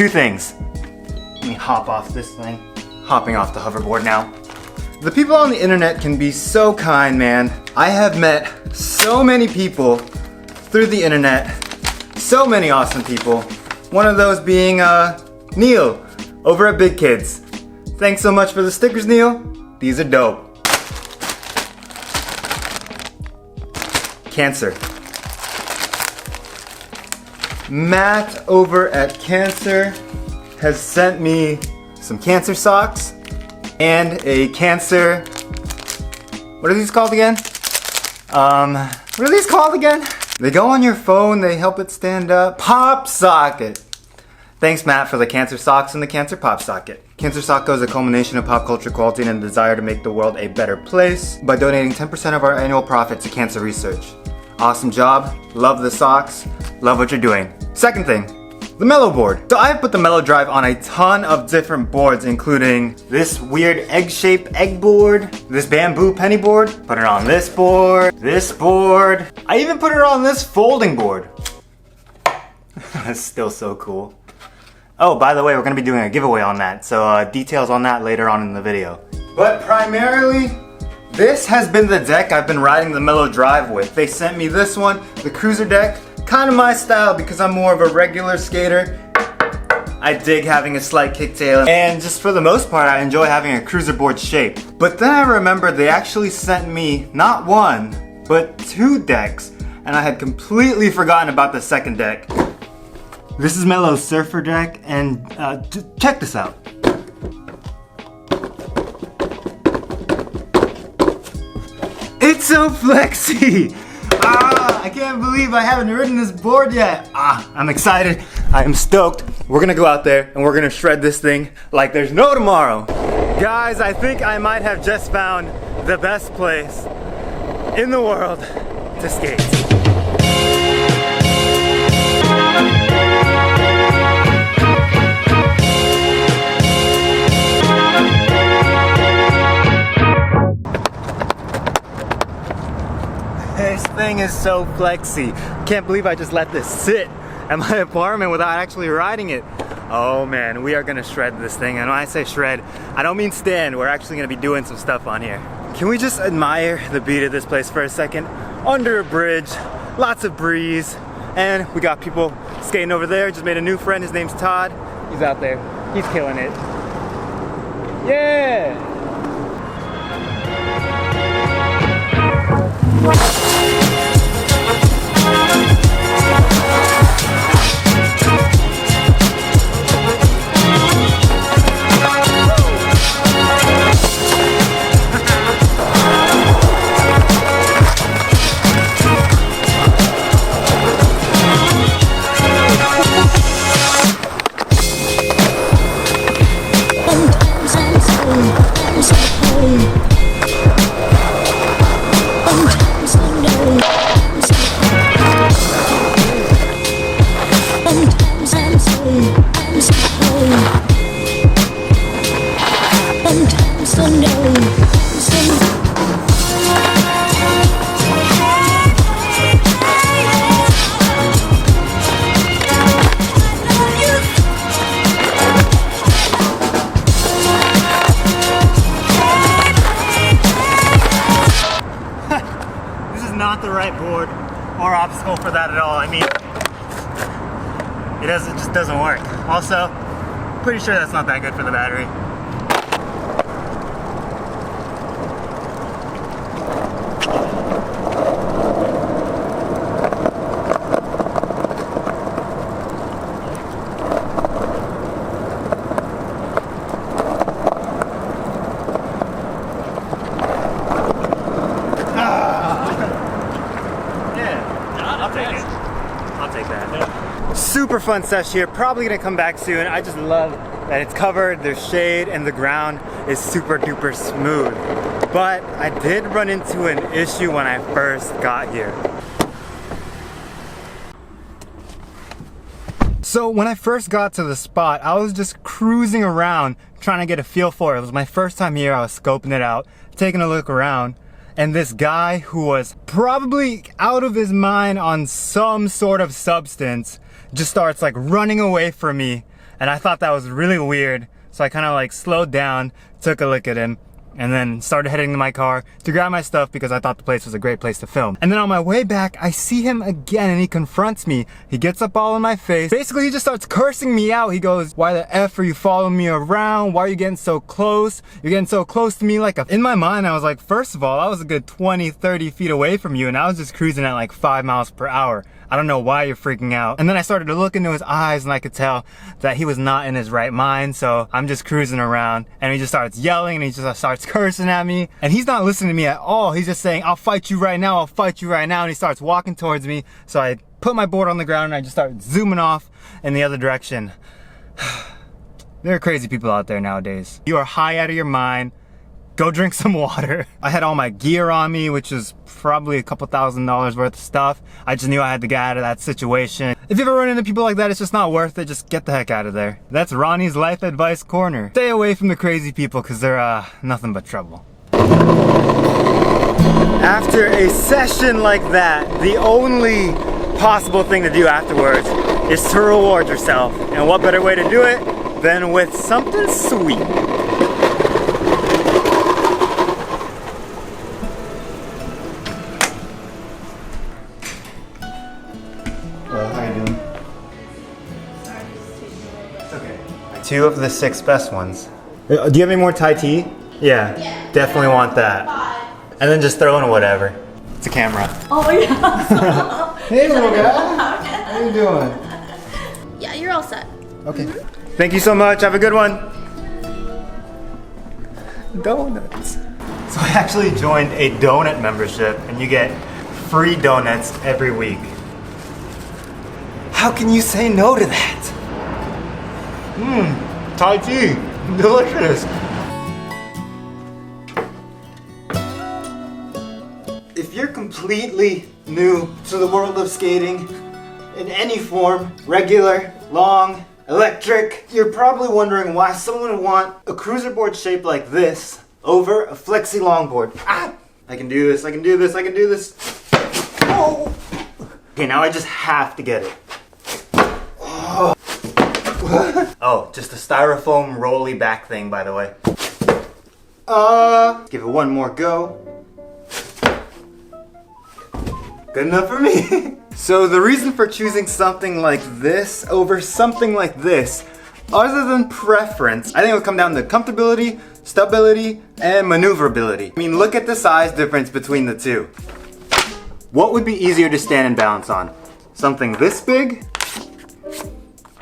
Two things. Let me hop off this thing. Hopping off the hoverboard now. The people on the internet can be so kind, man. I have met so many people through the internet. So many awesome people. One of those being Neil over at Big Kids. Thanks so much for the stickers, Neil. These are dope. Cancer. Matt over at Cancer has sent me some cancer socks and a cancer, what are these called again? What are these called again? They go on your phone, they help it stand up. Pop socket. Thanks, Matt, for the cancer socks and the cancer pop socket. Cancer Socko is a culmination of pop culture quality and a desire to make the world a better place by donating 10% of our annual profit to cancer research. Awesome job, love the socks, love what you're doing. Second thing, the Mellow Board. So I've put the Mellow Drive on a ton of different boards, including this weird egg-shaped egg board, this bamboo penny board, put it on this board, I even put it on this folding board. That's still so cool. Oh, by the way, we're gonna be doing a giveaway on that, so details on that later on in the video. But primarily, this has been the deck I've been riding the Mellow Drive with. They sent me this one, the cruiser deck, kind of my style because I'm more of a regular skater. I dig having a slight kicktail, and just for the most part, I enjoy having a cruiser board shape. But then I remembered they actually sent me not one, but two decks, and I had completely forgotten about the second deck. This is Mellow's surfer deck, and check this out. It's so flexy! I can't believe I haven't ridden this board yet. I'm excited. I am stoked. We're gonna go out there and we're gonna shred this thing like there's no tomorrow. Guys, I think I might have just found the best place in the world to skate. This thing is so flexy. Can't believe I just let this sit at my apartment without actually riding it. Oh man, we are gonna shred this thing. And when I say shred, I don't mean stand. We're actually gonna be doing some stuff on here. Can we just admire the beat of this place for a second? Under a bridge, lots of breeze, and we got people skating over there. Just made a new friend, his name's Todd. He's out there, he's killing it. Yeah! Not the right board or obstacle for that at all. I mean, it just doesn't work. Also, pretty sure that's not that good for the battery. Super fun sesh here, probably gonna come back soon. I just love that it's covered, there's shade, and the ground is super duper smooth. But I did run into an issue when I first got here. So when I first got to the spot, I was just cruising around trying to get a feel for it. It was my first time here, I was scoping it out, taking a look around. And this guy who was probably out of his mind on some sort of substance just starts like running away from me And I thought that was really weird. So I kind of like slowed down, took a look at him, and then started heading to my car to grab my stuff because I thought the place was a great place to film. And then on my way back, I see him again and he confronts me. He gets up all in my face. Basically, he just starts cursing me out. He goes, "Why the F are you following me around? Why are you getting so close? You're getting so close to me." Like, in my mind, I was like, first of all, I was a good 20, 30 feet away from you and I was just cruising at like 5 miles per hour. I don't know why you're freaking out. And then I started to look into his eyes and I could tell that he was not in his right mind. So I'm just cruising around and he just starts yelling and he just starts cursing at me. And he's not listening to me at all. He's just saying, "I'll fight you right now, I'll fight you right now." And he starts walking towards me. So I put my board on the ground and I just start zooming off in the other direction. There are crazy people out there nowadays. You are high out of your mind. Go drink some water. I had all my gear on me, which is probably a couple $1,000s worth of stuff. I just knew I had to get out of that situation. If you ever run into people like that, it's just not worth it. Just get the heck out of there. That's Ronnie's Life Advice Corner. Stay away from the crazy people because they're nothing but trouble. After a session like that, the only possible thing to do afterwards is to reward yourself. And what better way to do it than with something sweet? How you doing? Sorry, just taking a little bit. It's okay. 2 of the 6 best ones. Do you have any more Thai tea? Yeah. Definitely want that. 5. And then just throw in whatever. It's a camera. Oh yeah. Hey little guy. How you doing? Yeah, you're all set. Okay. Thank you so much. Have a good one. Donuts. So I actually joined a donut membership and you get free donuts every week. How can you say no to that? Thai tea, delicious. If you're completely new to the world of skating, in any form, regular, long, electric, you're probably wondering why someone would want a cruiser board shaped like this over a flexi longboard. Ah! I can do this, I can do this, I can do this. Oh! Okay, now I just have to get it. Oh, just a styrofoam rolly back thing, by the way. Give it one more go. Good enough for me. So the reason for choosing something like this over something like this, other than preference, I think it would come down to comfortability, stability, and maneuverability. I mean, look at the size difference between the two. What would be easier to stand and balance on? Something this big?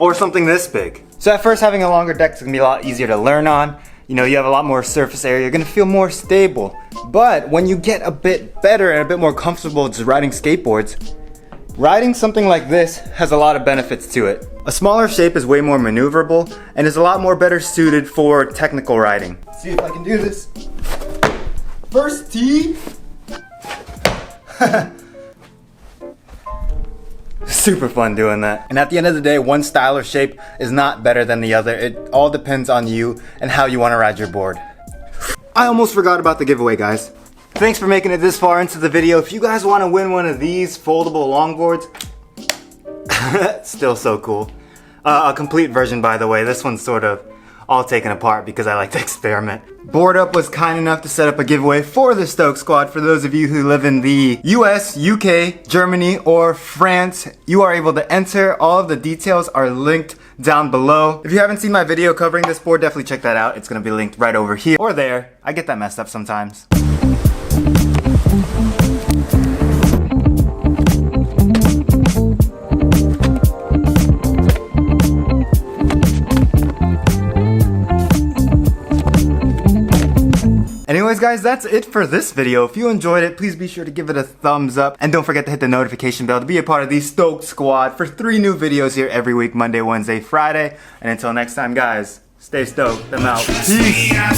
Or something this big? So at first, having a longer deck is gonna be a lot easier to learn on. You know, you have a lot more surface area, you're gonna feel more stable. But when you get a bit better and a bit more comfortable just riding skateboards, riding something like this has a lot of benefits to it. A smaller shape is way more maneuverable and is a lot more better suited for technical riding. Let's see if I can do this. First tee. Super fun doing that. And at the end of the day, one style or shape is not better than the other. It all depends on you and how you want to ride your board. I almost forgot about the giveaway, guys. Thanks for making it this far into the video. If you guys want to win one of these foldable longboards, still so cool. A complete version, by the way. This one's sort of all taken apart because I like to experiment. Board Up was kind enough to set up a giveaway for the Stoke Squad for those of you who live in the US, UK, Germany, or France. You are able to enter. All of the details are linked down below. If you haven't seen my video covering this board, definitely check that out. It's gonna be linked right over here or there. I get that messed up sometimes. Anyways guys, that's it for this video. If you enjoyed it, please be sure to give it a thumbs up. And don't forget to hit the notification bell to be a part of the Stoke Squad for 3 new videos here every week, Monday, Wednesday, Friday. And until next time guys, stay stoked. I'm out. Peace.